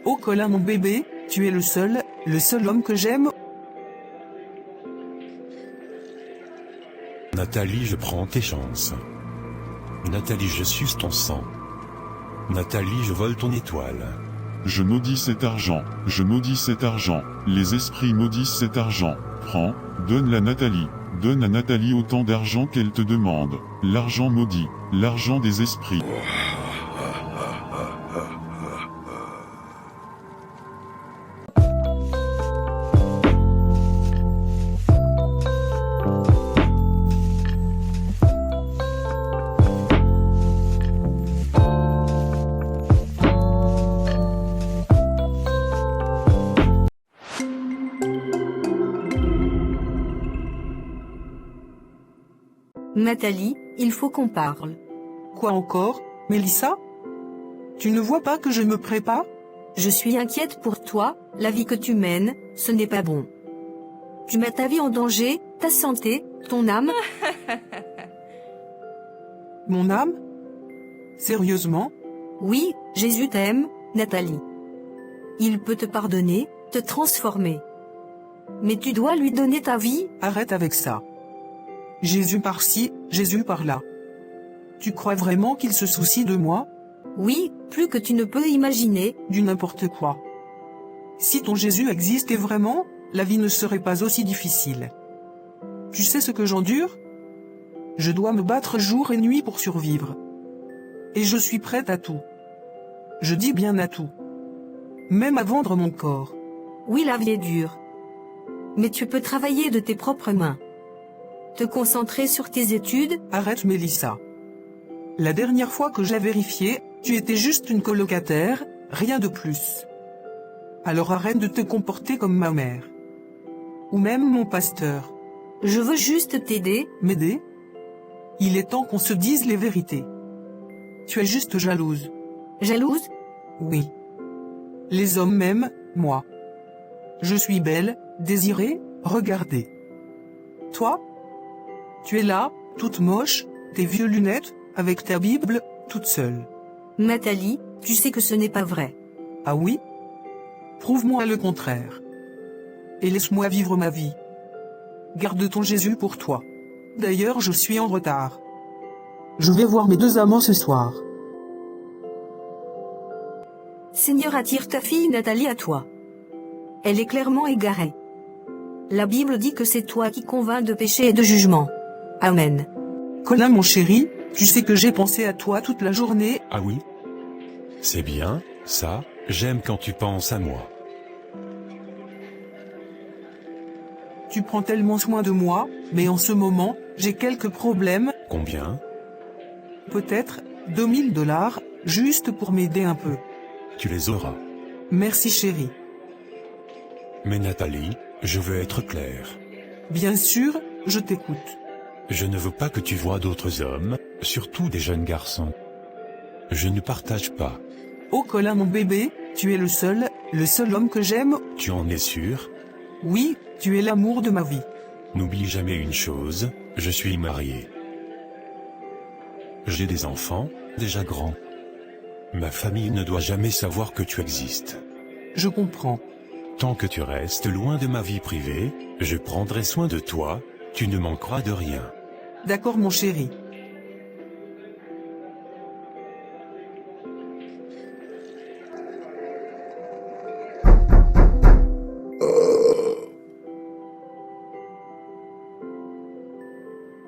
Oh Colin mon bébé, tu es le seul homme que j'aime. Nathalie, je prends tes chances. Nathalie, je suce ton sang. Nathalie, je vole ton étoile. Je maudis cet argent, je maudis cet argent, les esprits maudissent cet argent. Prends, donne à Nathalie autant d'argent qu'elle te demande. L'argent maudit, l'argent des esprits. Nathalie, il faut qu'on parle. Quoi encore, Mélissa? Tu ne vois pas que je me prépare? Je suis inquiète pour toi, la vie que tu mènes, ce n'est pas bon. Tu mets ta vie en danger, ta santé, ton âme. Mon âme? Sérieusement? Oui, Jésus t'aime, Nathalie. Il peut te pardonner, te transformer. Mais tu dois lui donner ta vie. Arrête avec ça. Jésus par-ci, Jésus par-là. Tu crois vraiment qu'il se soucie de moi? Oui, plus que tu ne peux imaginer. Du n'importe quoi. Si ton Jésus existait vraiment, la vie ne serait pas aussi difficile. Tu sais ce que j'endure? Je dois me battre jour et nuit pour survivre. Et je suis prête à tout. Je dis bien à tout. Même à vendre mon corps. Oui, la vie est dure. Mais tu peux travailler de tes propres mains. Te concentrer sur tes études. Arrête Mélissa. La dernière fois que j'ai vérifié, tu étais juste une colocataire, rien de plus. Alors arrête de te comporter comme ma mère. Ou même mon pasteur. Je veux juste t'aider. M'aider? Il est temps qu'on se dise les vérités. Tu es juste jalouse. Jalouse? Oui. Les hommes m'aiment, moi. Je suis belle, désirée, regardée. Toi? Tu es là, toute moche, tes vieux lunettes, avec ta Bible, toute seule. Nathalie, tu sais que ce n'est pas vrai. Ah oui? Prouve-moi le contraire. Et laisse-moi vivre ma vie. Garde ton Jésus pour toi. D'ailleurs, je suis en retard. Je vais voir mes deux amants ce soir. Seigneur, attire ta fille Nathalie à toi. Elle est clairement égarée. La Bible dit que c'est toi qui convaincs de péché et de jugement. Amen. Colin mon chéri, tu sais que j'ai pensé à toi toute la journée. Ah oui? C'est bien, ça, j'aime quand tu penses à moi. Tu prends tellement soin de moi, mais en ce moment, j'ai quelques problèmes. Combien? Peut-être, $2000, juste pour m'aider un peu. Tu les auras. Merci chéri. Mais Nathalie, je veux être clair. Bien sûr, je t'écoute. Je ne veux pas que tu vois d'autres hommes, surtout des jeunes garçons. Je ne partage pas. Oh Colin mon bébé, tu es le seul homme que j'aime. Tu en es sûr? Oui, tu es l'amour de ma vie. N'oublie jamais une chose, je suis marié. J'ai des enfants, déjà grands. Ma famille ne doit jamais savoir que tu existes. Je comprends. Tant que tu restes loin de ma vie privée, je prendrai soin de toi, tu ne manqueras de rien. D'accord mon chéri.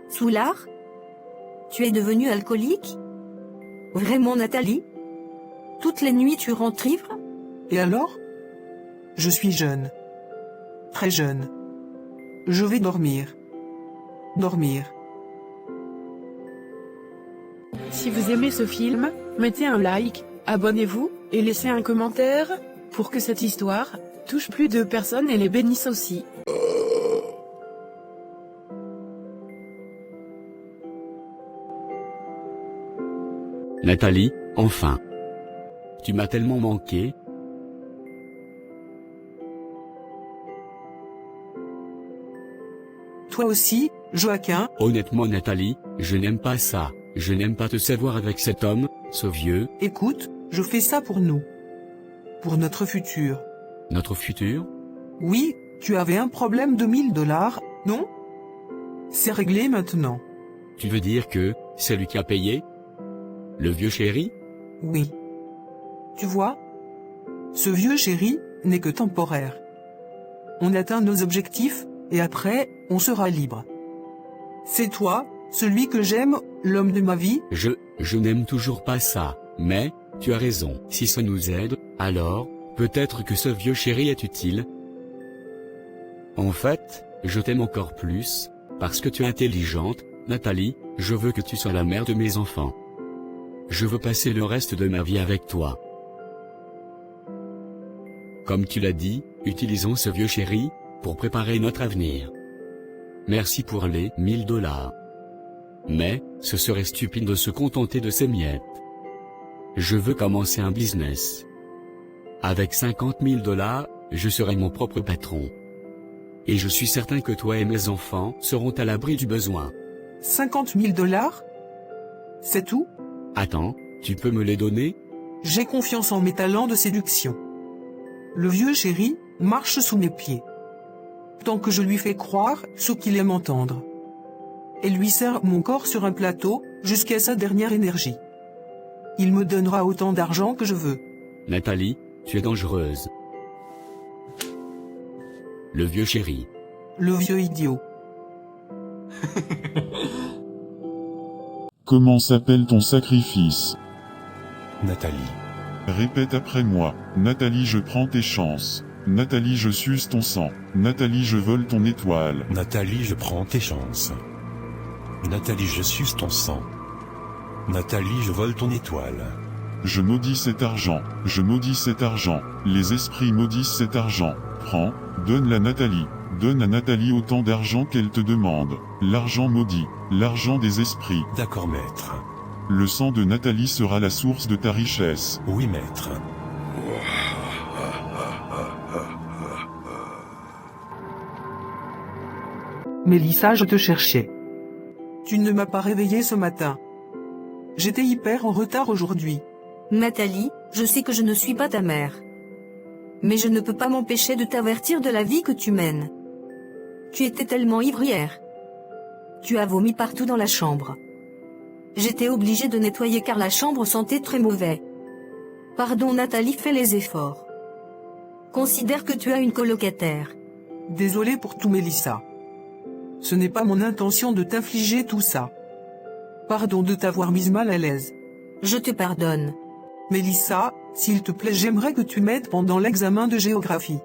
Soulard? Tu es devenue alcoolique? Vraiment Nathalie? Toutes les nuits tu rentres ivre? Et alors? Je suis jeune. Très jeune. Je vais dormir. Dormir. Si vous aimez ce film, mettez un like, abonnez-vous, et laissez un commentaire, pour que cette histoire touche plus de personnes et les bénisse aussi. Nathalie, enfin. Tu m'as tellement manqué. Toi aussi, Joaquin. Honnêtement Nathalie, je n'aime pas ça. Je n'aime pas te savoir avec cet homme, ce vieux. Écoute, je fais ça pour nous. pour notre futur. Notre futur? Oui, tu avais un problème de $1000, non? C'est réglé maintenant. Tu veux dire que, c'est lui qui a payé? Le vieux chéri? Oui. Tu vois? Ce vieux chéri n'est que temporaire. On atteint nos objectifs, et après, on sera libre. C'est toi, celui que j'aime, l'homme de ma vie? Je n'aime toujours pas ça, mais, tu as raison. Si ça nous aide, alors, peut-être que ce vieux chéri est utile. En fait, je t'aime encore plus, parce que tu es intelligente, Nathalie, je veux que tu sois la mère de mes enfants. Je veux passer le reste de ma vie avec toi. Comme tu l'as dit, utilisons ce vieux chéri, pour préparer notre avenir. Merci pour les $1000. Mais, ce serait stupide de se contenter de ces miettes. Je veux commencer un business. Avec $50 000, je serai mon propre patron. Et je suis certain que toi et mes enfants seront à l'abri du besoin. $50 000? C'est tout? Attends, tu peux me les donner? J'ai confiance en mes talents de séduction. Le vieux chéri marche sous mes pieds. Tant que je lui fais croire ce qu'il aime entendre. Et lui sert mon corps sur un plateau, jusqu'à sa dernière énergie. Il me donnera autant d'argent que je veux. Nathalie, tu es dangereuse. Le vieux chéri. Le vieux idiot. Comment s'appelle ton sacrifice? Nathalie. Répète après moi. Nathalie, je prends tes chances. Nathalie, je suce ton sang. Nathalie, je vole ton étoile. Nathalie, je prends tes chances. Nathalie, je suce ton sang. Nathalie, je vole ton étoile. Je maudis cet argent. Je maudis cet argent. Les esprits maudissent cet argent. Prends, donne-la Nathalie. Donne à Nathalie autant d'argent qu'elle te demande. L'argent maudit. L'argent des esprits. D'accord, maître. Le sang de Nathalie sera la source de ta richesse. Oui, maître. Mélissa, je te cherchais. Tu ne m'as pas réveillé ce matin. J'étais hyper en retard aujourd'hui. Nathalie, je sais que je ne suis pas ta mère. Mais je ne peux pas m'empêcher de t'avertir de la vie que tu mènes. Tu étais tellement ivre hier. Tu as vomi partout dans la chambre. J'étais obligée de nettoyer car la chambre sentait très mauvais. Pardon Nathalie, fais les efforts. Considère que tu as une colocataire. Désolé pour tout Mélissa. Ce n'est pas mon intention de t'infliger tout ça. Pardon de t'avoir mise mal à l'aise. Je te pardonne. Mélissa, s'il te plaît, j'aimerais que tu m'aides pendant l'examen de géographie.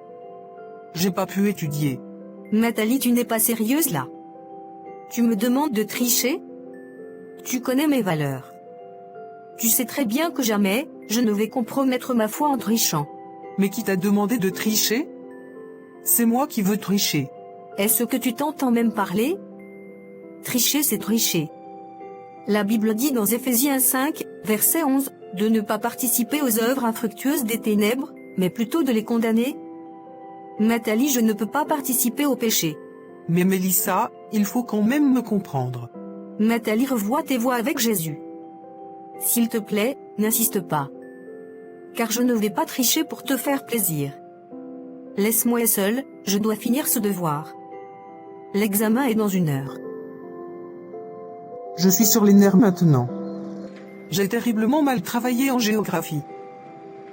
J'ai pas pu étudier. Nathalie, tu n'es pas sérieuse là. Tu me demandes de tricher? Tu connais mes valeurs. Tu sais très bien que jamais, je ne vais compromettre ma foi en trichant. Mais qui t'a demandé de tricher? C'est moi qui veux tricher. Est-ce que tu t'entends même parler? Tricher, c'est tricher. La Bible dit dans Éphésiens 5, verset 11, de ne pas participer aux œuvres infructueuses des ténèbres, mais plutôt de les condamner. Nathalie, je ne peux pas participer au péché. Mais Mélissa, il faut quand même me comprendre. Nathalie, revois tes voies avec Jésus. S'il te plaît, n'insiste pas. Car je ne vais pas tricher pour te faire plaisir. Laisse-moi seule, je dois finir ce devoir. L'examen est dans 1 heure. Je suis sur les nerfs maintenant. J'ai terriblement mal travaillé en géographie.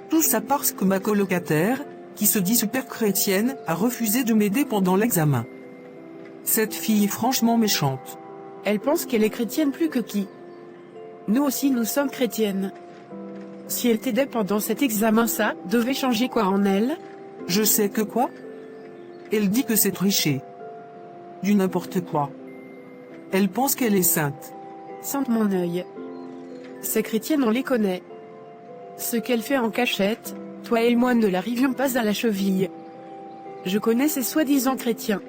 Tout ça parce que ma colocataire, qui se dit super chrétienne, a refusé de m'aider pendant l'examen. Cette fille est franchement méchante. Elle pense qu'elle est chrétienne plus que qui. Nous aussi nous sommes chrétiennes. Si elle t'aidait pendant cet examen, ça devait changer quoi en elle? Je sais que quoi? Elle dit que c'est tricher. Du n'importe quoi. Elle pense qu'elle est sainte. Sainte mon œil. Ces chrétiennes on les connaît. Ce qu'elle fait en cachette, toi et moi ne l'arrivions pas à la cheville. Je connais ces soi-disant chrétiens.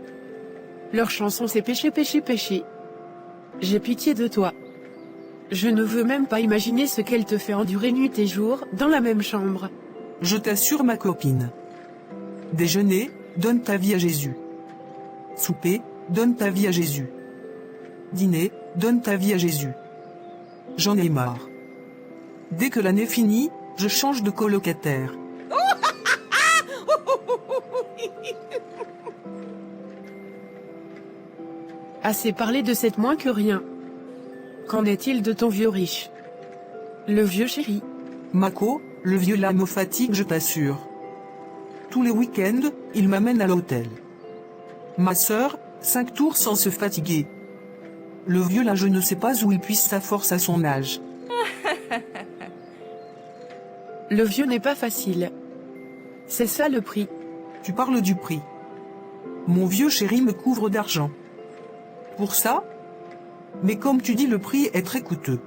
Leur chanson c'est péché, péché, péché. J'ai pitié de toi. Je ne veux même pas imaginer ce qu'elle te fait endurer nuit et jour, dans la même chambre. Je t'assure ma copine. Déjeuner, donne ta vie à Jésus. Souper, donne ta vie à Jésus. Dîner, donne ta vie à Jésus. J'en ai marre. Dès que l'année finit, je change de colocataire. Assez parlé de cette moins que rien. Qu'en est-il de ton vieux riche? Le vieux chéri. Mako, le vieux là me fatigue, je t'assure. Tous les week-ends, il m'amène à l'hôtel. Ma sœur, 5 tours sans se fatiguer. Le vieux là, je ne sais pas où il puise sa force à son âge. Le vieux n'est pas facile. C'est ça le prix. Tu parles du prix. Mon vieux chéri me couvre d'argent. Pour ça? Mais comme tu dis, le prix est très coûteux.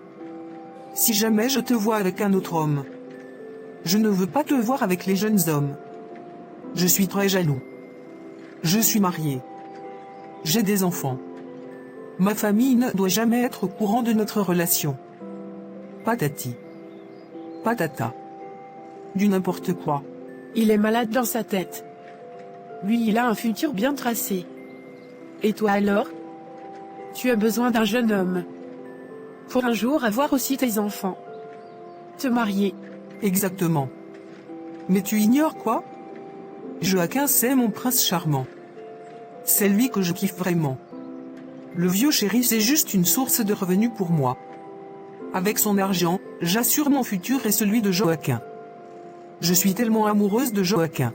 Si jamais je te vois avec un autre homme, je ne veux pas te voir avec les jeunes hommes. Je suis très jaloux. Je suis marié. J'ai des enfants. Ma famille ne doit jamais être au courant de notre relation. Patati. Patata. Du n'importe quoi. Il est malade dans sa tête. Lui, il a un futur bien tracé. Et toi alors? Tu as besoin d'un jeune homme. Pour un jour avoir aussi tes enfants. Te marier. Exactement. Mais tu ignores quoi? Joachim, c'est mon prince charmant. C'est lui que je kiffe vraiment. Le vieux chéri, c'est juste une source de revenus pour moi. Avec son argent, j'assure mon futur et celui de Joachim. Je suis tellement amoureuse de Joachim.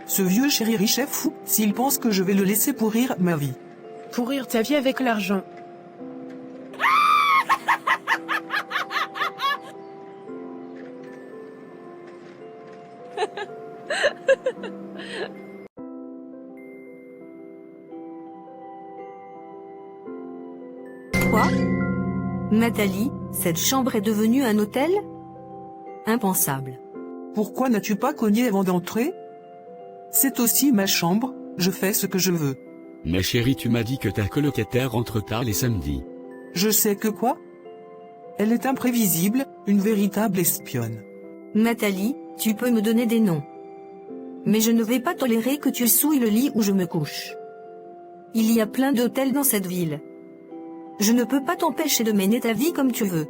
Ce vieux chéri riche est fou, s'il pense que je vais le laisser pourrir ma vie. Pourrir ta vie avec l'argent. Quoi? Nathalie, cette chambre est devenue un hôtel? Impensable. Pourquoi n'as-tu pas cogné avant d'entrer? C'est aussi ma chambre, je fais ce que je veux. Mais chérie, tu m'as dit que ta colocataire rentre tard les samedis. Je sais que quoi? Elle est imprévisible, une véritable espionne. Nathalie, tu peux me donner des noms. Mais je ne vais pas tolérer que tu souilles le lit où je me couche. Il y a plein d'hôtels dans cette ville. Je ne peux pas t'empêcher de mener ta vie comme tu veux.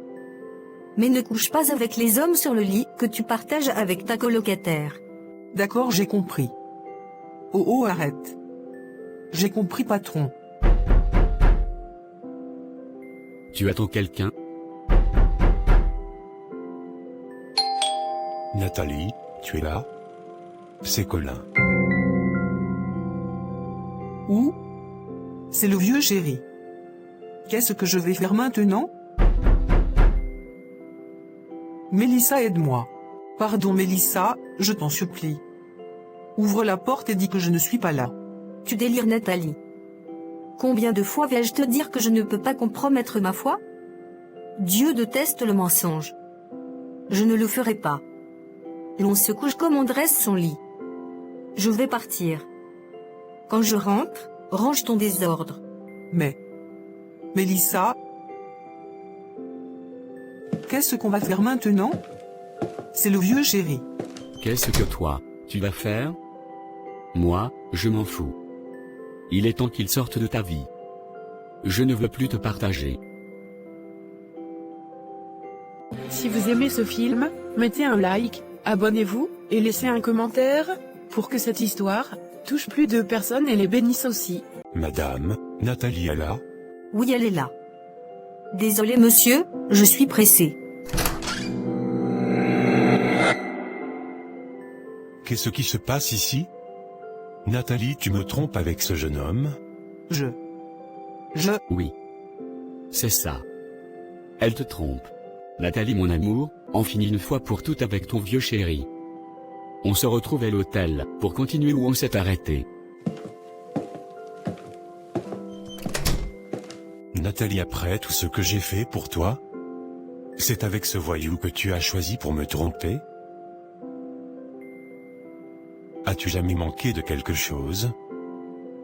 Mais ne couche pas avec les hommes sur le lit que tu partages avec ta colocataire. D'accord, j'ai compris. Oh oh, arrête. J'ai compris, patron. Tu attends quelqu'un? Nathalie, tu es là? C'est Colin. Où? C'est le vieux chéri. Qu'est-ce que je vais faire maintenant? Mélissa, aide-moi. Pardon Mélissa, je t'en supplie. Ouvre la porte et dis que je ne suis pas là. Tu délires Nathalie. Combien de fois vais-je te dire que je ne peux pas compromettre ma foi? Dieu déteste le mensonge. Je ne le ferai pas. L'on se couche comme on dresse son lit. Je vais partir. Quand je rentre, range ton désordre. Mais... Mélissa... Qu'est-ce qu'on va faire maintenant? C'est le vieux chéri. Qu'est-ce que toi, tu vas faire? Moi, je m'en fous. Il est temps qu'il sorte de ta vie. Je ne veux plus te partager. Si vous aimez ce film, mettez un like, abonnez-vous, et laissez un commentaire, pour que cette histoire touche plus de personnes et les bénisse aussi. Madame, Nathalie est là? Oui, elle est là. Désolé monsieur, je suis pressé. Qu'est-ce qui se passe ici? Nathalie, tu me trompes avec ce jeune homme? Oui. C'est ça. Elle te trompe. Nathalie mon amour, en finis une fois pour toutes avec ton vieux chéri. On se retrouve à l'hôtel, pour continuer où on s'est arrêté. Nathalie, après tout ce que j'ai fait pour toi? C'est avec ce voyou que tu as choisi pour me tromper? As-tu jamais manqué de quelque chose?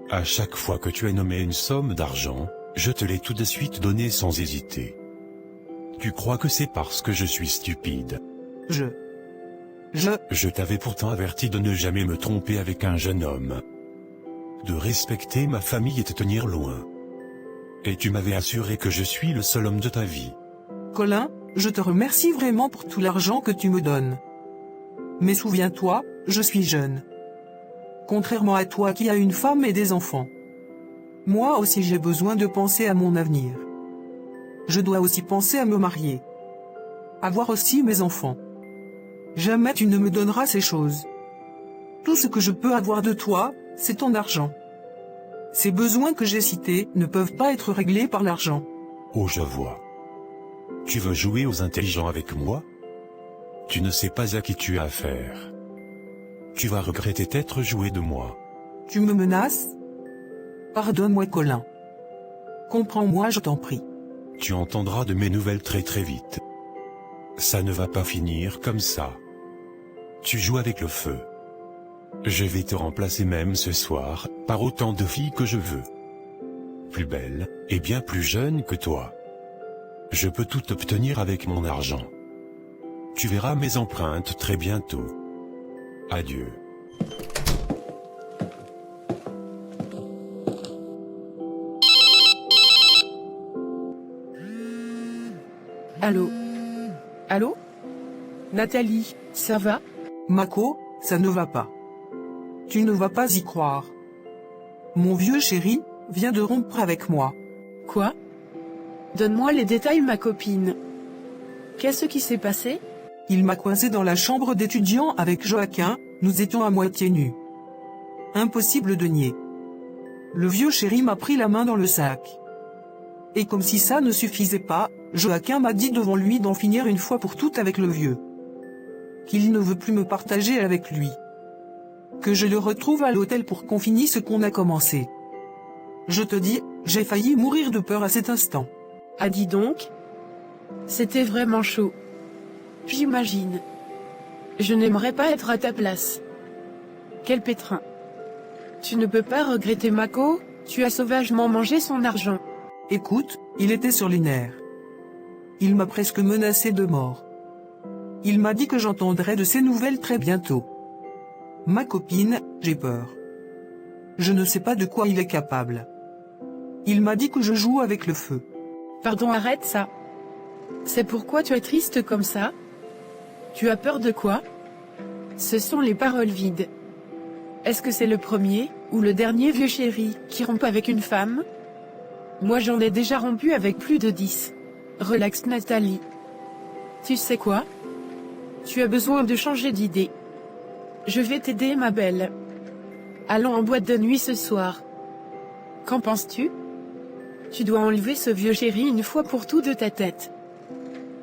À chaque fois que tu as nommé une somme d'argent, je te l'ai tout de suite donnée sans hésiter. Tu crois que c'est parce que je suis stupide? Je t'avais pourtant averti de ne jamais me tromper avec un jeune homme. De respecter ma famille et te tenir loin. Et tu m'avais assuré que je suis le seul homme de ta vie. Colin, je te remercie vraiment pour tout l'argent que tu me donnes. Mais souviens-toi, je suis jeune. Contrairement à toi qui as une femme et des enfants. Moi aussi j'ai besoin de penser à mon avenir. Je dois aussi penser à me marier. Avoir aussi mes enfants. Jamais tu ne me donneras ces choses. Tout ce que je peux avoir de toi, c'est ton argent. Ces besoins que j'ai cités ne peuvent pas être réglés par l'argent. Oh, je vois. Tu veux jouer aux intelligents avec moi? Tu ne sais pas à qui tu as affaire. Tu vas regretter t'être joué de moi. Tu me menaces? Pardonne-moi, Colin. Comprends-moi, je t'en prie. Tu entendras de mes nouvelles très très vite. Ça ne va pas finir comme ça. Tu joues avec le feu. Je vais te remplacer même ce soir, par autant de filles que je veux. Plus belles, et bien plus jeunes que toi. Je peux tout obtenir avec mon argent. Tu verras mes empreintes très bientôt. Adieu. Allô? Allô? Nathalie, ça va? Mako, ça ne va pas. Tu ne vas pas y croire. Mon vieux chéri vient de rompre avec moi. Quoi? Donne-moi les détails, ma copine. Qu'est-ce qui s'est passé? Il m'a coincé dans la chambre d'étudiant avec Joaquin, nous étions à moitié nus. Impossible de nier. Le vieux chéri m'a pris la main dans le sac. Et comme si ça ne suffisait pas, Joaquin m'a dit devant lui d'en finir une fois pour toutes avec le vieux. Qu'il ne veut plus me partager avec lui. Que je le retrouve à l'hôtel pour qu'on finisse ce qu'on a commencé. Je te dis, j'ai failli mourir de peur à cet instant. Ah, dis donc. C'était vraiment chaud. J'imagine. Je n'aimerais pas être à ta place. Quel pétrin. Tu ne peux pas regretter Mako, tu as sauvagement mangé son argent. Écoute, il était sur les nerfs. Il m'a presque menacé de mort. Il m'a dit que j'entendrais de ses nouvelles très bientôt. Ma copine, j'ai peur. Je ne sais pas de quoi il est capable. Il m'a dit que je joue avec le feu. Pardon, arrête ça. C'est pourquoi tu es triste comme ça? Tu as peur de quoi? Ce sont les paroles vides. Est-ce que c'est le premier, ou le dernier vieux chéri, qui rompt avec une femme? Moi j'en ai déjà rompu avec plus de 10. Relax Nathalie. Tu sais quoi? Tu as besoin de changer d'idée. Je vais t'aider ma belle. Allons en boîte de nuit ce soir. Qu'en penses-tu? Tu dois enlever ce vieux chéri une fois pour tout de ta tête.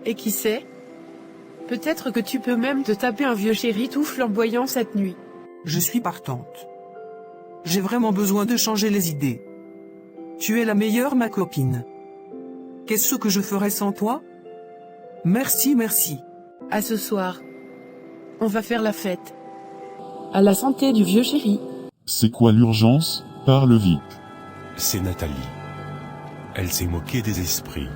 Et qui sait? Peut-être que tu peux même te taper un vieux chéri tout flamboyant cette nuit. Je suis partante. J'ai vraiment besoin de changer les idées. Tu es la meilleure, ma copine. Qu'est-ce que je ferais sans toi? Merci, merci. À ce soir. On va faire la fête. À la santé du vieux chéri. C'est quoi l'urgence? Parle vite. C'est Nathalie. Elle s'est moquée des esprits.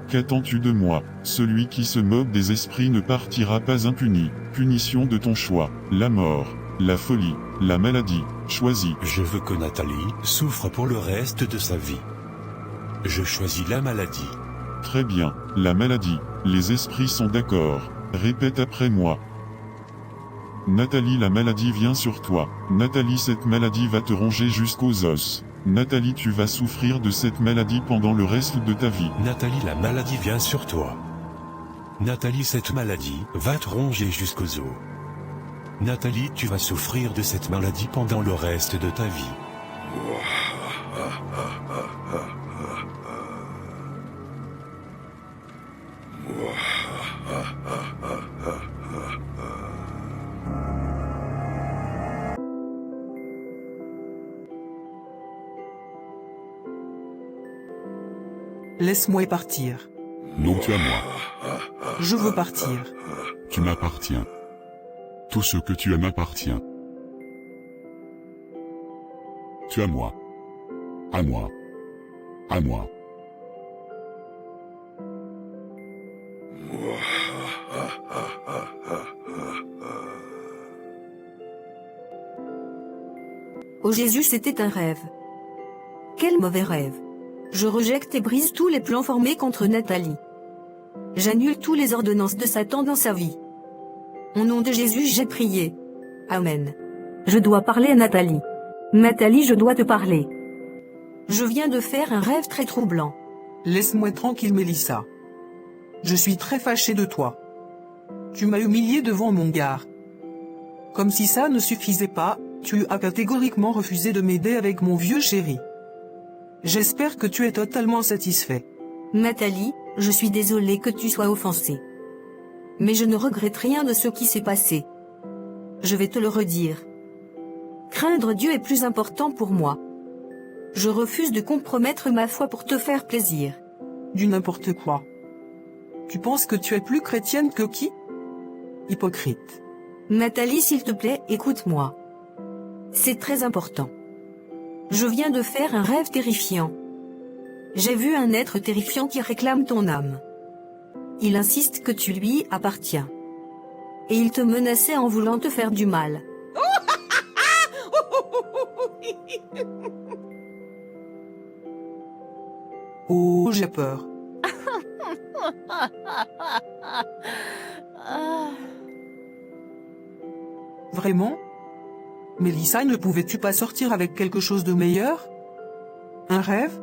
Qu'attends-tu de moi? Celui qui se moque des esprits ne partira pas impuni. Punition de ton choix. La mort, la folie, la maladie. Choisis. Je veux que Nathalie souffre pour le reste de sa vie. Je choisis la maladie. Très bien, la maladie. Les esprits sont d'accord. Répète après moi. Nathalie, la maladie vient sur toi. Nathalie, cette maladie va te ronger jusqu'aux os. Nathalie, tu vas souffrir de cette maladie pendant le reste de ta vie. Nathalie, la maladie vient sur toi. Nathalie, cette maladie va te ronger jusqu'aux os. Nathalie, tu vas souffrir de cette maladie pendant le reste de ta vie. Laisse-moi partir. Non, tu as moi. Je veux partir. Tu m'appartiens. Tout ce que tu as m'appartient. Tu as moi. À moi. À moi. Oh Jésus, c'était un rêve. Quel mauvais rêve. Je rejette et brise tous les plans formés contre Nathalie. J'annule tous les ordonnances de Satan dans sa vie. Au nom de Jésus, j'ai prié. Amen. Je dois parler à Nathalie. Nathalie, je dois te parler. Je viens de faire un rêve très troublant. Laisse-moi tranquille, Mélissa. Je suis très fâché de toi. Tu m'as humilié devant mon gars. Comme si ça ne suffisait pas, tu as catégoriquement refusé de m'aider avec mon vieux chéri. J'espère que tu es totalement satisfait. Nathalie, je suis désolée que tu sois offensée. Mais je ne regrette rien de ce qui s'est passé. Je vais te le redire. Craindre Dieu est plus important pour moi. Je refuse de compromettre ma foi pour te faire plaisir. Du n'importe quoi. Tu penses que tu es plus chrétienne que qui? Hypocrite. Nathalie, s'il te plaît, écoute-moi. C'est très important. Je viens de faire un rêve terrifiant. J'ai vu un être terrifiant qui réclame ton âme. Il insiste que tu lui appartiens. Et il te menaçait en voulant te faire du mal. Oh, j'ai peur. Vraiment? Mélissa, ne pouvais-tu pas sortir avec quelque chose de meilleur? Un rêve?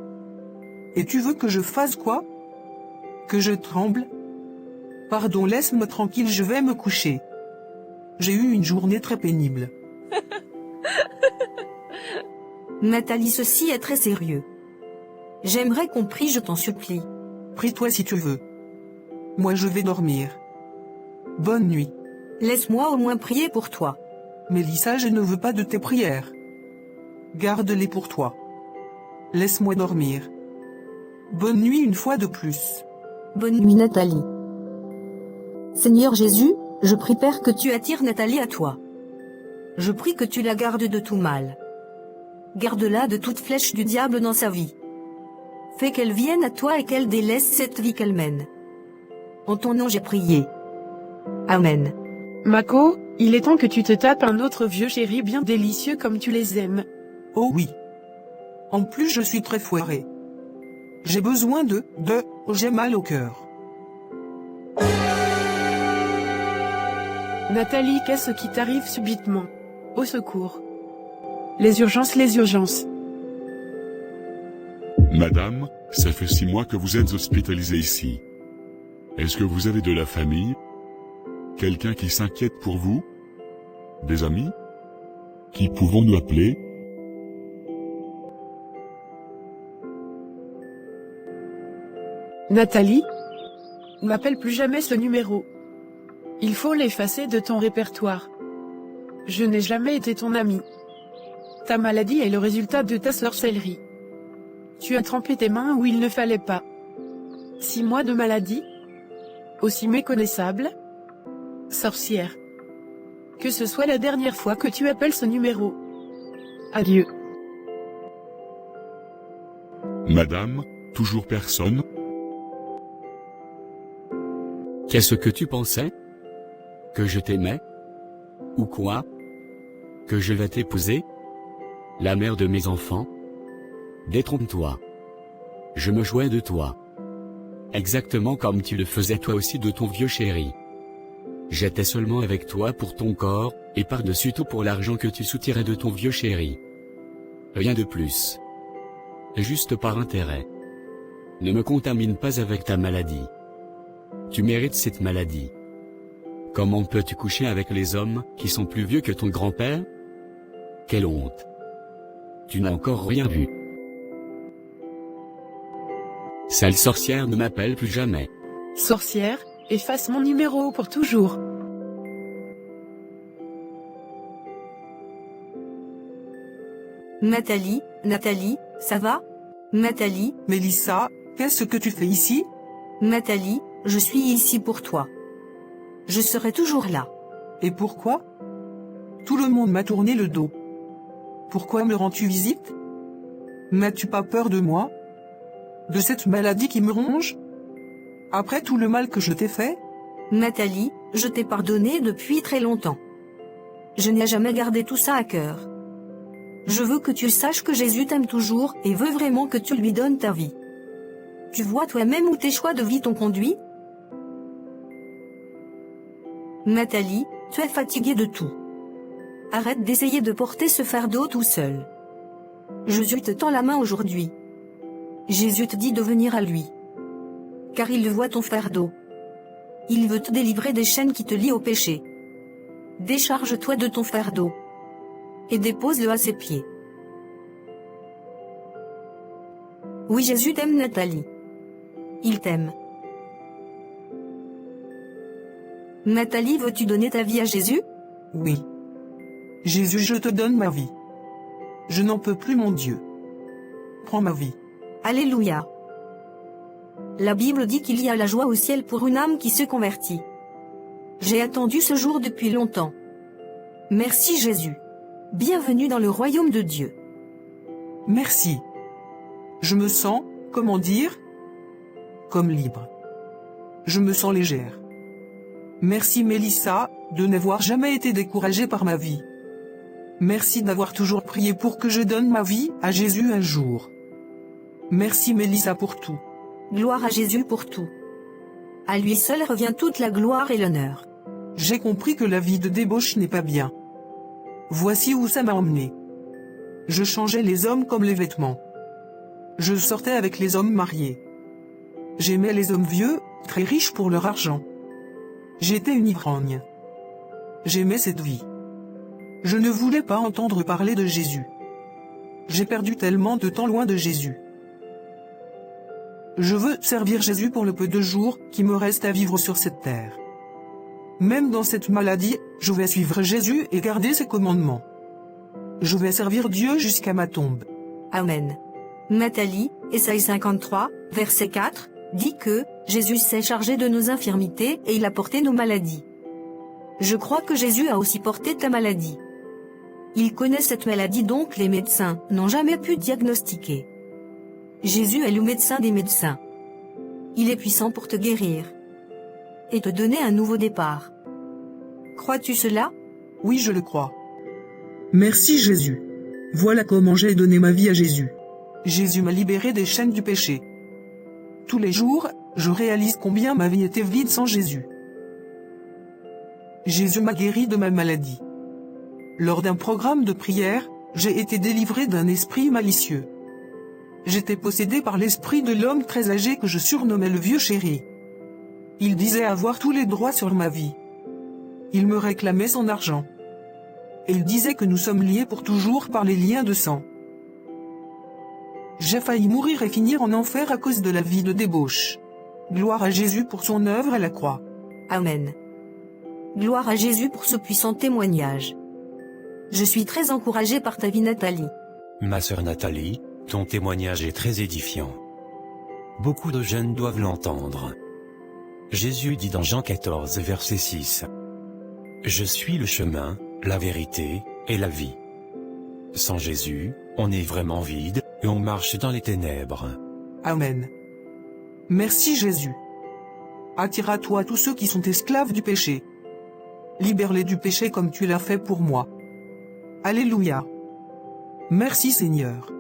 Et tu veux que je fasse quoi? Que je tremble? Pardon, laisse-moi tranquille, je vais me coucher. J'ai eu une journée très pénible. Nathalie, ceci est très sérieux. J'aimerais qu'on prie, je t'en supplie. Prie-toi si tu veux. Moi je vais dormir. Bonne nuit. Laisse-moi au moins prier pour toi. Mélissa, je ne veux pas de tes prières. Garde-les pour toi. Laisse-moi dormir. Bonne nuit une fois de plus. Bonne nuit Nathalie. Seigneur Jésus, je prie Père que tu attires Nathalie à toi. Je prie que tu la gardes de tout mal. Garde-la de toute flèche du diable dans sa vie. Fais qu'elle vienne à toi et qu'elle délaisse cette vie qu'elle mène. En ton nom j'ai prié. Amen. Mako, il est temps que tu te tapes un autre vieux chéri bien délicieux comme tu les aimes. Oh oui. En plus je suis très foiré. J'ai besoin j'ai mal au cœur. Nathalie, qu'est-ce qui t'arrive subitement? Au secours. Les urgences, les urgences. Madame, ça fait 6 mois que vous êtes hospitalisée ici. Est-ce que vous avez de la famille? Quelqu'un qui s'inquiète pour vous? Des amis? Qui pouvons-nous appeler? Nathalie? N'appelle plus jamais ce numéro. Il faut l'effacer de ton répertoire. Je n'ai jamais été ton ami. Ta maladie est le résultat de ta sorcellerie. Tu as trempé tes mains où il ne fallait pas. 6 mois de maladie? Aussi méconnaissable? Sorcière. Que ce soit la dernière fois que tu appelles ce numéro. Adieu. Madame, toujours personne? Qu'est-ce que tu pensais? Que je t'aimais? Ou quoi? Que je vais t'épouser? La mère de mes enfants? Détrompe-toi. Je me jouais de toi. Exactement comme tu le faisais toi aussi de ton vieux chéri. J'étais seulement avec toi pour ton corps, et par-dessus tout pour l'argent que tu soutirais de ton vieux chéri. Rien de plus. Juste par intérêt. Ne me contamine pas avec ta maladie. Tu mérites cette maladie. Comment peux-tu coucher avec les hommes qui sont plus vieux que ton grand-père? Quelle honte. Tu n'as encore rien vu. Sale sorcière, ne m'appelle plus jamais. Sorcière, efface mon numéro pour toujours. Nathalie, ça va? Nathalie, Mélissa, qu'est-ce que tu fais ici? Nathalie, je suis ici pour toi. Je serai toujours là. Et pourquoi? Tout le monde m'a tourné le dos. Pourquoi me rends-tu visite? N'as-tu pas peur de moi? De cette maladie qui me ronge? Après tout le mal que je t'ai fait? Nathalie, je t'ai pardonné depuis très longtemps. Je n'ai jamais gardé tout ça à cœur. Je veux que tu saches que Jésus t'aime toujours et veut vraiment que tu lui donnes ta vie. Tu vois toi-même où tes choix de vie t'ont conduit? Nathalie, tu es fatiguée de tout. Arrête d'essayer de porter ce fardeau tout seul. Jésus te tend la main aujourd'hui. Jésus te dit de venir à lui. Car il voit ton fardeau. Il veut te délivrer des chaînes qui te lient au péché. Décharge-toi de ton fardeau. Et dépose-le à ses pieds. Oui, Jésus t'aime, Nathalie. Il t'aime. Nathalie, veux-tu donner ta vie à Jésus? Oui. Jésus, je te donne ma vie. Je n'en peux plus, mon Dieu. Prends ma vie. Alléluia. La Bible dit qu'il y a la joie au ciel pour une âme qui se convertit. J'ai attendu ce jour depuis longtemps. Merci Jésus. Bienvenue dans le royaume de Dieu. Merci. Je me sens, comment dire, comme libre. Je me sens légère. Merci Mélissa, de n'avoir jamais été découragée par ma vie. Merci d'avoir toujours prié pour que je donne ma vie à Jésus un jour. Merci Mélissa pour tout. Gloire à Jésus pour tout. À lui seul revient toute la gloire et l'honneur. J'ai compris que la vie de débauche n'est pas bien. Voici où ça m'a emmené. Je changeais les hommes comme les vêtements. Je sortais avec les hommes mariés. J'aimais les hommes vieux, très riches pour leur argent. J'étais une ivrogne. J'aimais cette vie. Je ne voulais pas entendre parler de Jésus. J'ai perdu tellement de temps loin de Jésus. Je veux servir Jésus pour le peu de jours qui me reste à vivre sur cette terre. Même dans cette maladie, je vais suivre Jésus et garder ses commandements. Je vais servir Dieu jusqu'à ma tombe. Amen. Nathalie, Ésaïe 53, verset 4, dit que Jésus s'est chargé de nos infirmités et il a porté nos maladies. Je crois que Jésus a aussi porté ta maladie. Il connaît cette maladie, donc les médecins n'ont jamais pu diagnostiquer. Jésus est le médecin des médecins. Il est puissant pour te guérir et te donner un nouveau départ. Crois-tu cela? Oui, je le crois. Merci Jésus. Voilà comment j'ai donné ma vie à Jésus. Jésus m'a libéré des chaînes du péché. Tous les jours, je réalise combien ma vie était vide sans Jésus. Jésus m'a guéri de ma maladie. Lors d'un programme de prière, j'ai été délivré d'un esprit malicieux. J'étais possédé par l'esprit de l'homme très âgé que je surnommais le vieux chéri. Il disait avoir tous les droits sur ma vie. Il me réclamait son argent. Et il disait que nous sommes liés pour toujours par les liens de sang. J'ai failli mourir et finir en enfer à cause de la vie de débauche. Gloire à Jésus pour son œuvre à la croix. Amen. Gloire à Jésus pour ce puissant témoignage. Je suis très encouragée par ta vie, Nathalie. Ma sœur Nathalie, ton témoignage est très édifiant. Beaucoup de jeunes doivent l'entendre. Jésus dit dans Jean 14, verset 6. « Je suis le chemin, la vérité, et la vie. » Sans Jésus, on est vraiment vide, et on marche dans les ténèbres. Amen. Merci Jésus. Attire à toi tous ceux qui sont esclaves du péché. Libère-les du péché comme tu l'as fait pour moi. Alléluia. Merci Seigneur.